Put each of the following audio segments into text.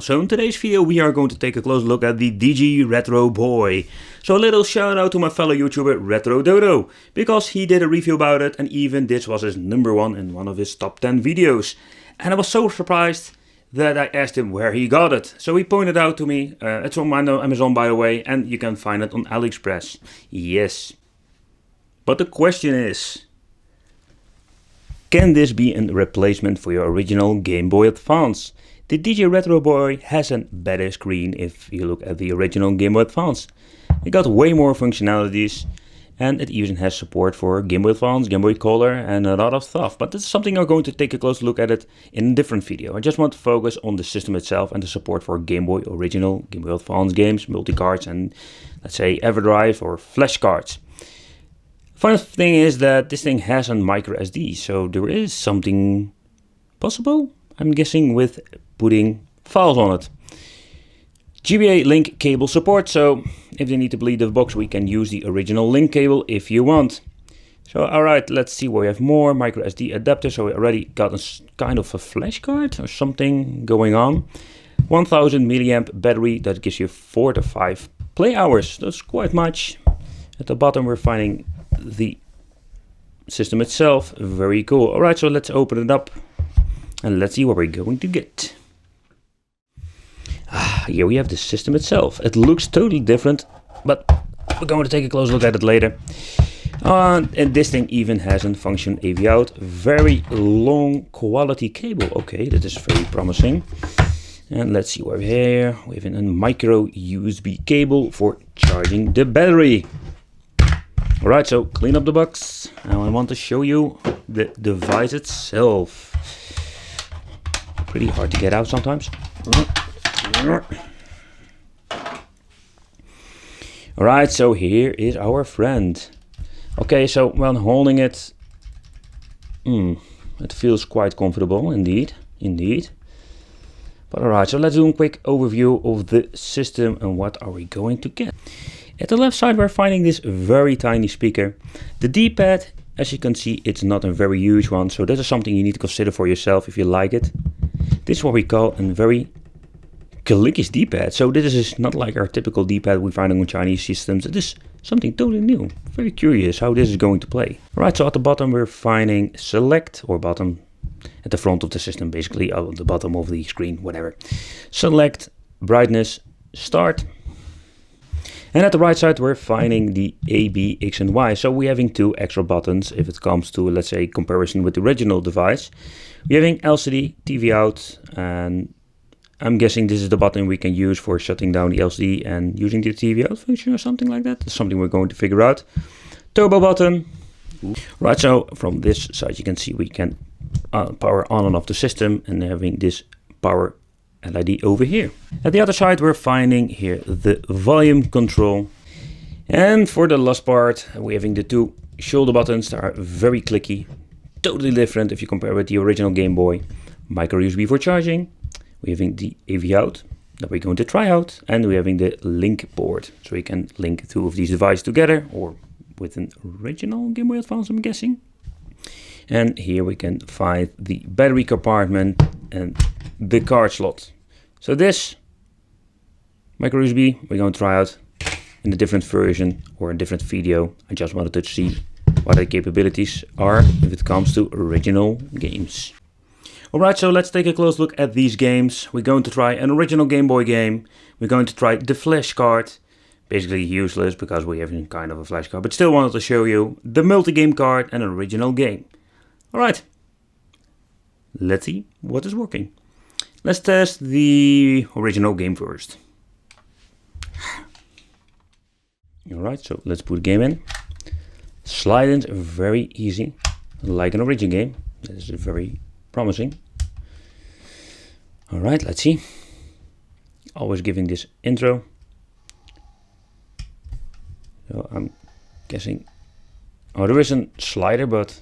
So in today's video we are going to take a close look at the Digi Retro Boy. So a little shout out to my fellow YouTuber Retro Dodo, because he did a review about it and even this was his #1 in one of his top 10 videos. And I was so surprised that I asked him where he got it. So he pointed out to me, it's on Amazon by the way, and you can find it on AliExpress. Yes. But the question is, can this be a replacement for your original Game Boy Advance? The Digi Retro Boy has a better screen if you look at the original Game Boy Advance. It got way more functionalities and it even has support for Game Boy Advance, Game Boy Color and a lot of stuff. But this is something I'm going to take a close look at it in a different video. I just want to focus on the system itself and the support for Game Boy original, Game Boy Advance games, multi-cards and let's say EverDrive or flash cards. Funny thing is that this thing has a micro SD, so there is something possible, I'm guessing, with putting files on it. GBA link cable support, so if they need to bleed the box we can use the original link cable if you want. So alright, let's see where we have more. Micro SD adapter, so we already got a kind of a flash card or something going on. 1000 milliamp battery, that gives you 4 to 5 play hours, that's quite much. At the bottom we're finding the system itself, very cool. Alright, so let's open it up and let's see what we're going to get. Here we have the system itself. It looks totally different, but we're going to take a close look at it later. And this thing even has a function AV out, very long quality cable. Okay, that is very promising. And let's see what we have here. We have a micro USB cable for charging the battery. Alright, so clean up the box. Now I want to show you the device itself. Pretty hard to get out sometimes. Alright, so here is our friend. Okay, so when holding it, it feels quite comfortable indeed. But alright, so let's do a quick overview of the system and what are we going to get. At the left side we're finding this very tiny speaker. The D-pad, as you can see, it's not a very huge one, so that is something you need to consider for yourself if you like it. This is what we call a very clicky D-pad. So this is not like our typical D-pad we find on Chinese systems. It is something totally new. Very curious how this is going to play. Alright, so at the bottom we're finding select, or bottom, at the front of the system basically, at the bottom of the screen, whatever. Select, brightness, start. And at the right side we're finding the A, B, X and Y. So we're having 2 extra buttons if it comes to, let's say, comparison with the original device. We're having LCD, TV out, and I'm guessing this is the button we can use for shutting down the LCD and using the TV out function or something like that. That's something we're going to figure out. Turbo button. Right, so from this side you can see we can power on and off the system and having this power LED over here. At the other side we're finding here the volume control. And for the last part we're having the 2 shoulder buttons that are very clicky. Totally different if you compare with the original Game Boy. Micro USB for charging. We're having the AV out that we're going to try out. And we're having the link board. So you can link 2 of these devices together or with an original Game Boy Advance, I'm guessing. And here we can find the battery compartment and the card slot. So this micro USB we're going to try out in a different version or a different video. I just wanted to see what the capabilities are if it comes to original games. Alright, so let's take a close look at these games. We're going to try an original Game Boy game. We're going to try the flash card. Basically useless because we have kind of a flash card, but still wanted to show you the multi-game card and an original game. Alright, let's see what is working. Let's test the original game first. Alright, so let's put the game in. Slide in, very easy, like an original game. That is very promising. Alright, let's see. Always giving this intro. So I'm guessing, oh, there is a slider, but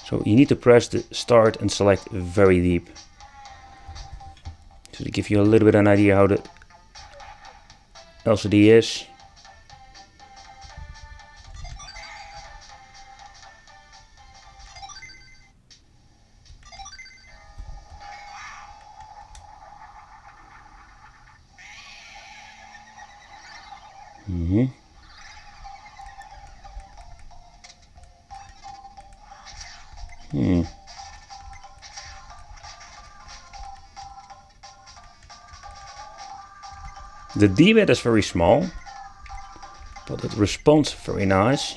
so you need to press the start and select very deep. So to give you a little bit of an idea how the LCD is. Mm-hmm. The D-pad is very small, but it responds very nice.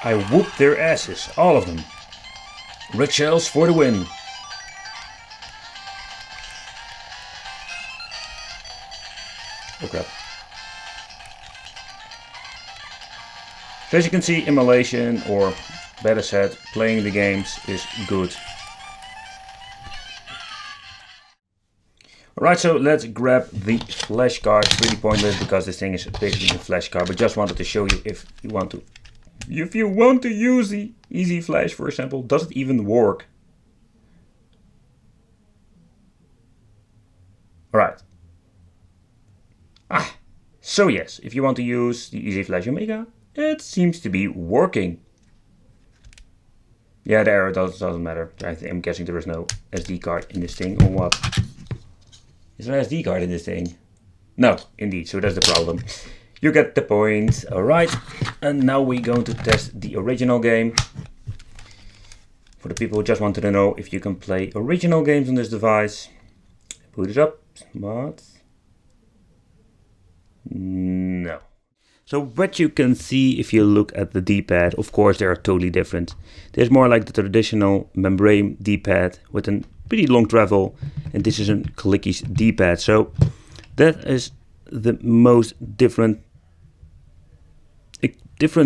I whooped their asses, all of them. Red shells for the win. Oh crap. So as you can see, emulation, or better said, playing the games is good. Alright, so let's grab the flash card. It's really pointless because this thing is basically a flash card, but just wanted to show you if you want to use the Easy Flash, for example, does it even work? Alright. So yes, if you want to use the Easy Flash Omega, it seems to be working. Yeah, the error doesn't matter. I'm guessing there is no SD card in this thing, or what? Is there an SD card in this thing? No, indeed, so that's the problem. You get the point. Alright, and now we're going to test the original game. For the people who just wanted to know if you can play original games on this device. Boot it up, but no. So what you can see if you look at the D-pad, of course they are totally different. There's more like the traditional membrane D-pad with a pretty long travel, and this is a clicky D-pad. So that is the most difference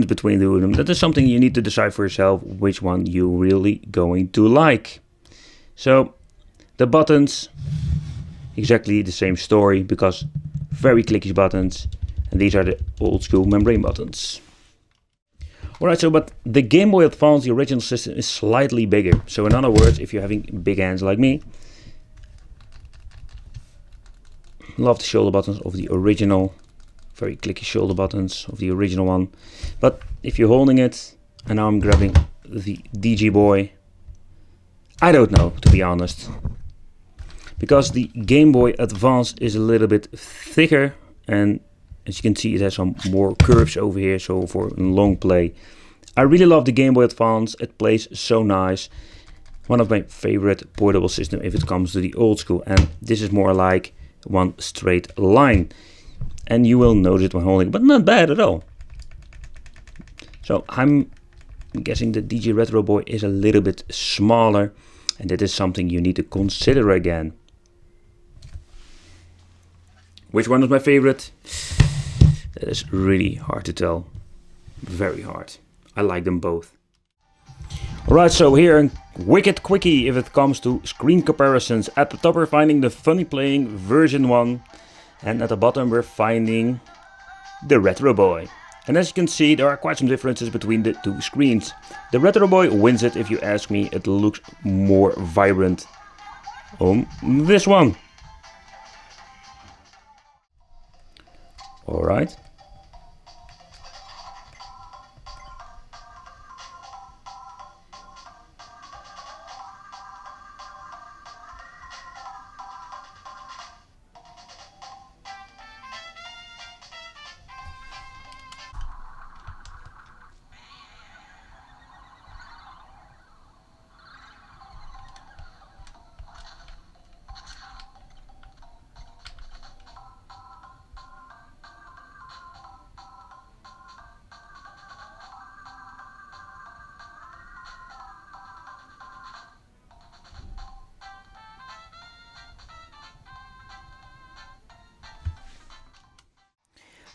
between the two of them. That is something you need to decide for yourself which one you're really going to like. So the buttons, exactly the same story, because very clicky buttons, and these are the old school membrane buttons. Alright, so but the Game Boy Advance, the original system, is slightly bigger. So in other words, if you're having big hands like me, love the shoulder buttons of the original, very clicky shoulder buttons of the original one. But if you're holding it, and now I'm grabbing the Digi Boy, I don't know, to be honest. Because the Game Boy Advance is a little bit thicker, and as you can see, it has some more curves over here, so for long play. I really love the Game Boy Advance, it plays so nice. One of my favorite portable systems if it comes to the old school, and this is more like one straight line. And you will notice it when holding it, but not bad at all. So I'm guessing the Digi Retro Boy is a little bit smaller, and that is something you need to consider again. Which one is my favorite? That is really hard to tell. Very hard. I like them both. Alright, so here a wicked quickie if it comes to screen comparisons. At the top we're finding the Funny Playing version 1. And at the bottom we're finding the Retro Boy. And as you can see, there are quite some differences between the two screens. The Retro Boy wins it if you ask me. It looks more vibrant on this one. Alright.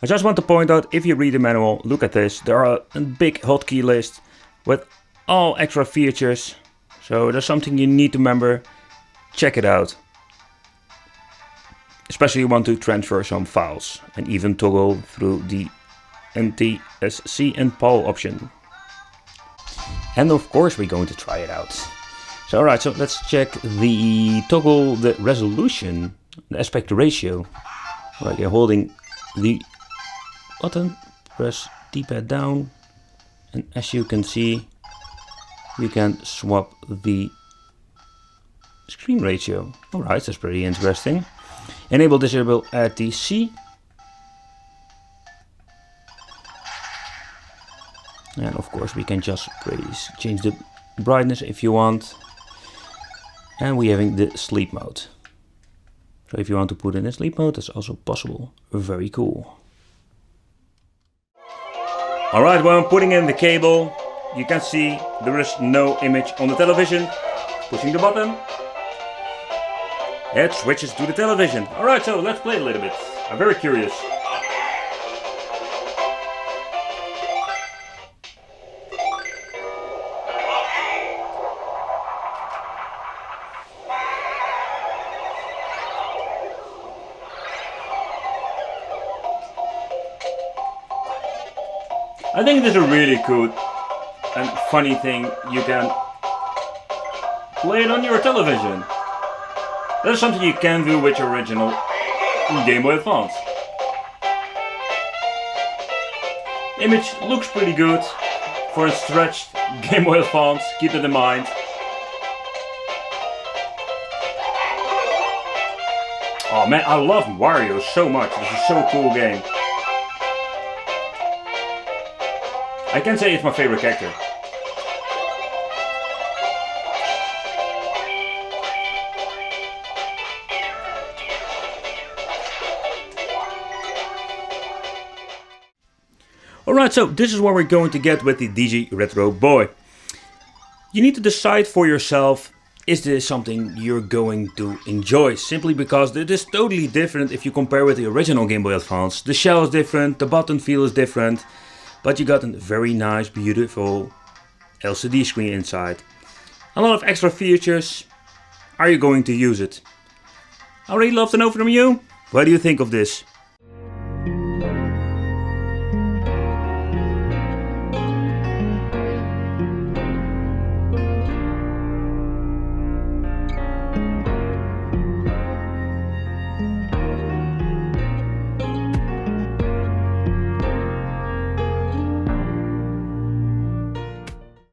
I just want to point out, if you read the manual, look at this. There are a big hotkey list with all extra features. So there's something you need to remember. Check it out. Especially you want to transfer some files and even toggle through the NTSC and PAL option. And of course we're going to try it out. So alright, so let's check the toggle, the resolution, the aspect ratio. Alright, you're holding the button, press D-pad down, and as you can see, you can swap the screen ratio. Alright, that's pretty interesting. Enable disable RTC. And of course we can just change the brightness if you want. And we're having the sleep mode. So if you want to put in a sleep mode, that's also possible. Very cool. Alright, when I'm putting in the cable, you can see there is no image on the television. Pushing the button, it switches to the television. Alright, so let's play a little bit. I'm very curious. I think this is a really cool and funny thing. You can play it on your television. That's something you can do with your original Game Boy Advance. Image looks pretty good for a stretched Game Boy Advance, keep that in mind. Oh man, I love Wario so much, this is so cool game. I can say it's my favorite character. Alright, so this is what we're going to get with the Digi Retro Boy. You need to decide for yourself, is this something you're going to enjoy? Simply because it is totally different if you compare with the original Game Boy Advance. The shell is different, the button feel is different, but you got a very nice, beautiful LCD screen inside. A lot of extra features. Are you going to use it? I really love to know from you. What do you think of this?